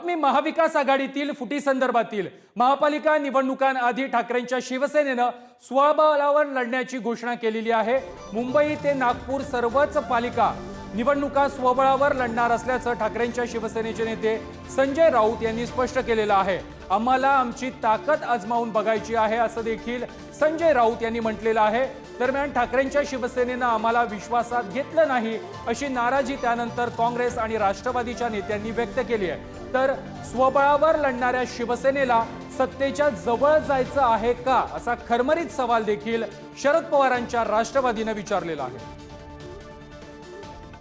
बातमी महाविकास आघाडीतील फुटी संदर्भातील महापालिका निवडणुकांआधी ठाकरेंच्या शिवसेनेनं स्वबळावर लढण्याची घोषणा केलेली आहे। मुंबई ते नागपूर सर्वच पालिका निवडणुका स्वबळावर लढणार असल्याचं ठाकरेंच्या शिवसेनेचे नेते संजय राऊत यांनी स्पष्ट केलेलं आहे। आम्हाला आमची ताकद आजमावून बघायची आहे असं देखील संजय राऊत यांनी म्हटलेलं आहे। दरम्यान ठाकरेंच्या शिवसेनेनं आम्हाला विश्वासात घेतलं नाही अशी नाराजी त्यानंतर काँग्रेस आणि राष्ट्रवादीच्या नेत्यांनी व्यक्त केली आहे। तर स्वबळावर लढणाऱ्या शिवसेनेला सत्तेच्या जवळ जायचं आहे का असा खरमरीत सवाल देखील शरद पवारांच्या राष्ट्रवादीने विचारलेला आहे।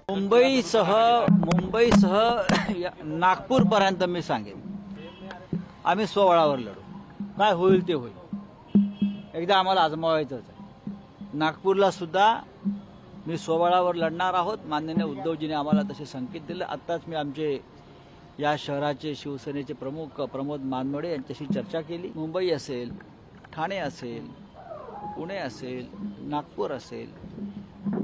मुंबईसह नागपूर पर्यंत मी सांगेन आम्ही स्वबळावर लढू, काय होईल ते होईल, एकदा आम्हाला आजमावायचंच आहे। नागपूरला सुद्धा मी स्वबळावर लढणार आहोत। माननीय उद्धवजीने आम्हाला तसे संकेत दिले। आत्ताच मी आमचे या शहराचे शिवसेनेचे प्रमुख प्रमोद मानमोडे यांच्याशी चर्चा केली। मुंबई असेल, ठाणे असेल, पुणे असेल, नागपूर असेल,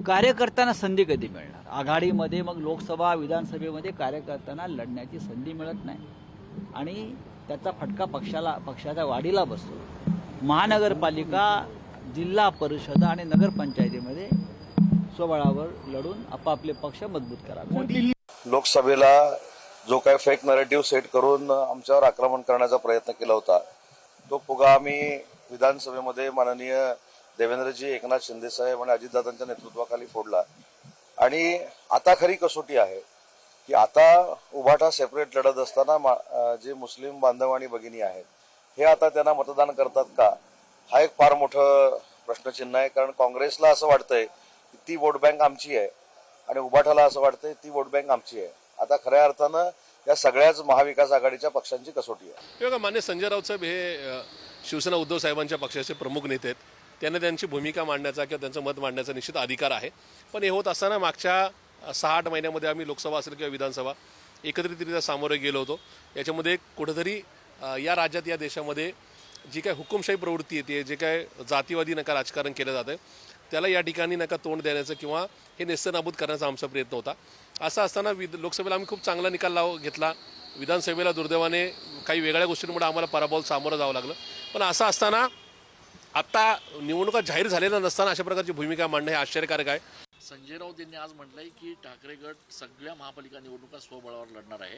कार्यकर्त्यांना संधी कधी मिळणार? आघाडीमध्ये मग लोकसभा विधानसभेमध्ये कार्यकर्त्यांना लढण्याची संधी मिळत नाही आणि त्याचा फटका पक्षाच्या वाढीला बसतो। महानगरपालिका, जिल्हा परिषद आणि नगरपंचायतीमध्ये स्वबळावर लढून आपापले पक्ष मजबूत करावे। लोकसभेला जो काही फेक नरेटिव्ह सेट करून आमच्यावर आक्रमण करण्याचा प्रयत्न केला होता तो फुगा आम्ही विधानसभेमध्ये माननीय देवेंद्रजी, एकनाथ शिंदे साहेब आणि अजितदादांच्या नेतृत्वाखाली फोडला। आणि आता खरी कसोटी आहे की आता उभाटा सेपरेट लढत असताना जे मुस्लिम बांधव आणि भगिनी आहेत हे आता त्यांना मतदान करतात का, हा एक फार मोठं प्रश्नचिन्ह आहे। कारण काँग्रेसला असं वाटतंय की ती वोट बँक आमची आहे आणि उभाटाला असं वाटतंय ती वोट बँक आमची आहे। आता खऱ्या अर्थानं या सगळ्याच महाविकास आघाडीच्या पक्षांची कसोटी आहे। बघा, मान्य संजय राऊत साहेब हे शिवसेना उद्धव साहेबांच्या पक्षाचे प्रमुख नेते आहेत। त्यांना त्यांची भूमिका मांडण्याचा किंवा त्यांचं मत मांडण्याचा निश्चित अधिकार आहे। पण हे होत असताना मागच्या 6-8 महिन्यामध्ये आम्ही लोकसभा असेल किंवा विधानसभा एकत्रितरित्या सामोरे गेलो होतो। याच्यामध्ये कुठेतरी या राज्यात, या देशामध्ये जी काय हुकुमशाही प्रवृत्ती येते, जे काय जातीवादी नका राजकारण केलं जातं, त्याला या ठिकाणी नका तोंड देण्याचं किंवा हे नेस्तनाबूत करण्याचा आमचा प्रयत्न होता। असं असताना लोकसभेला आम्ही खूप चांगला निकाल घेतला। विधानसभेला दुर्दैवाने काही वेगळ्या गोष्टींमुळे आम्हाला पराभवाला सामोरं जावं लागलं। पण असं असताना आता निवडणुका जाहीर झालेल्या नसताना अशा प्रकारची भूमिका मांडणं हे आश्चर्यकारक आहे। संजय राऊत यांनी आज म्हटलंय की ठाकरे गट सगळ्या महापालिका निवडणुका स्वबळावर लढणार आहे।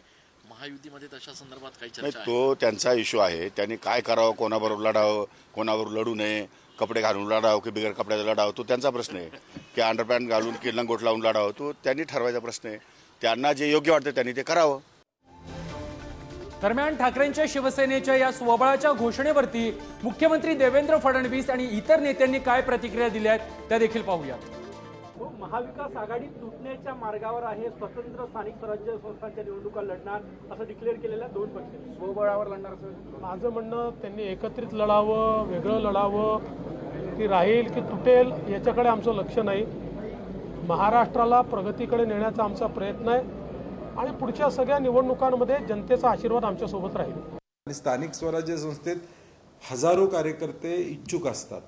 महायुतीमध्ये तशा संदर्भात काही चर्चा आहे? तो त्यांचा इश्यू आहे। त्यांनी काय करावं, कोणाबरोबर लढावं, कोणाबरोबर लढू नये, कपडे घालून लढावं की बिगर कपड्याचा लढावं, तो त्यांचा प्रश्न आहे। की अंडरपॅन्ट घालून की लंगोट लावून लढावं, तो त्यांनी ठरवायचा प्रश्न आहे। त्यांना जे योग्य वाटतं त्यांनी ते करावं। दरम्यान ठाकरेंच्या शिवसेनेच्या या स्वबळाच्या घोषणेवरती मुख्यमंत्री देवेंद्र फडणवीस आणि इतर नेत्यांनी काय प्रतिक्रिया दिल्या आहेत त्या देखील पाहूयात। महाविकास आघाडी तुटण्याच्या मार्गावर आहे, स्वतंत्र स्थानिक स्वराज्य संस्थांच्या निवडणुका लढणार असं डिक्लेअर केलेल्या दोन पक्षांनी स्वबळावर लढणार असं माझं म्हणणं, त्यांनी एकत्रित लढावं, वेगळं लढावं, की राहील की तुटेल याच्याकडे आमचं लक्ष नाही। महाराष्ट्राला प्रगतीकडे नेण्याचा आमचा प्रयत्न आहे आणि पुढच्या सगळ्या निवडणुकांमध्ये जनतेचा आशीर्वाद आमच्यासोबत राहील। स्थानिक स्वराज्य संस्थेत हजारो कार्यकर्ते इच्छुक असतात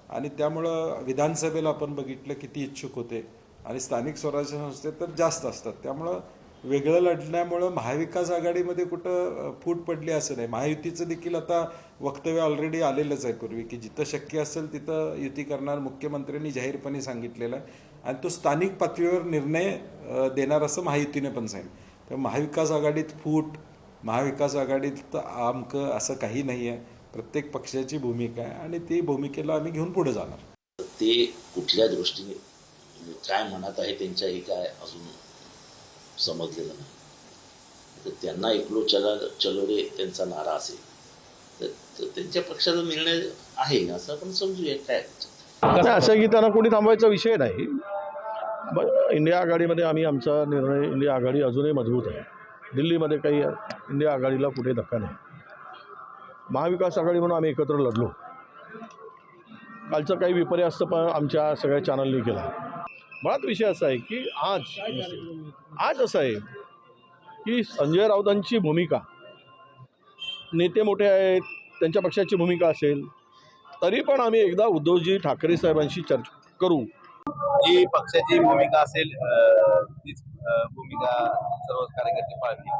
आणि त्यामुळं विधानसभेला आपण बघितलं किती इच्छुक होते आणि स्थानिक स्वराज्य संस्थेत तर जास्त असतात। त्यामुळं वेगळं लढण्यामुळं महाविकास आघाडीमध्ये कुठं फूट पडली असं नाही। महायुतीचं देखील आता वक्तव्य ऑलरेडी आलेलंच आहे पूर्वी की जिथं शक्य असेल तिथं युती करणार मुख्यमंत्र्यांनी जाहीरपणे सांगितलेलं आहे आणि तो स्थानिक पातळीवर निर्णय देणार असं महायुतीने पण सांगितलं। तर महाविकास आघाडीत फूट, महाविकास आघाडीत आमकं असं काही नाही आहे। प्रत्येक पक्षाची भूमिका आहे आणि ती भूमिकेला आम्ही घेऊन पुढे जाणार। ते कुठल्या दृष्टीने काय म्हणत आहे त्यांच्याही काय अजून समजलेलं नाही। तर त्यांना एकलो चलो रे त्यांचा नारा असेल तर त्यांच्या पक्षाचा निर्णय आहे असं आपण समजूया। काय असं की त्यांना कोणी थांबवायचा विषय नाही। इंडिया आघाडीमध्ये आम्ही आमचा निर्णय, इंडिया आघाडी अजूनही मजबूत आहे। दिल्लीमध्ये काही इंडिया आघाडीला कुठे धक्का नाही। महाविकास आघाडी म्हणून आम्ही एकत्र लढलो। कालचं काही विपर्यास्त पण आमच्या सगळ्या चॅनलनी केला। मुळात विषय असा आहे की आज असं आहे की संजय राऊतांची भूमिका, नेते मोठे आहेत त्यांच्या पक्षाची भूमिका असेल तरी पण आम्ही एकदा उद्धवजी ठाकरे साहेबांशी चर्चा करू। जी पक्षाची भूमिका असेल तीच भूमिका सर्व कार्यकर्ते पाळतील।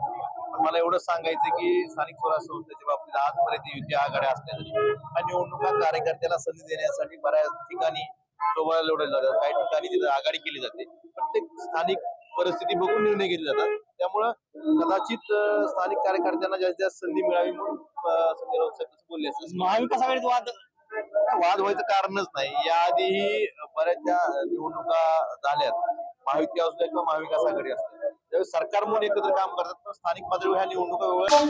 पण मला एवढंच सांगायचं की स्थानिक स्वराज्य संस्थेच्या बाबतीत आजपर्यंत युती आघाड्या असल्या तरी हा निवडणुका कार्यकर्त्याला संधी देण्यासाठी बऱ्याच ठिकाणी सोबळा लढवल्या जातात, काही ठिकाणी तिथं आघाडी केली जाते. प्रत्येक स्थानिक परिस्थिती बघून निर्णय घेतले जातात. त्यामुळं कदाचित स्थानिक कार्यकर्त्यांना जास्तीत जास्त संधी मिळावी म्हणून संजय राऊत साहेब तसं बोलले असतील. महाविकास आघाडीत वाद व्हायचं कारणच नाही. याआधीही बऱ्याचशा निवडणुका झाल्यात, महायुती असू द्या किंवा महाविकास आघाडी असू द्या, त्यावेळी सरकार म्हणून एकत्र काम करतात, पण स्थानिक पातळीवर ह्या निवडणुका वेगळ्या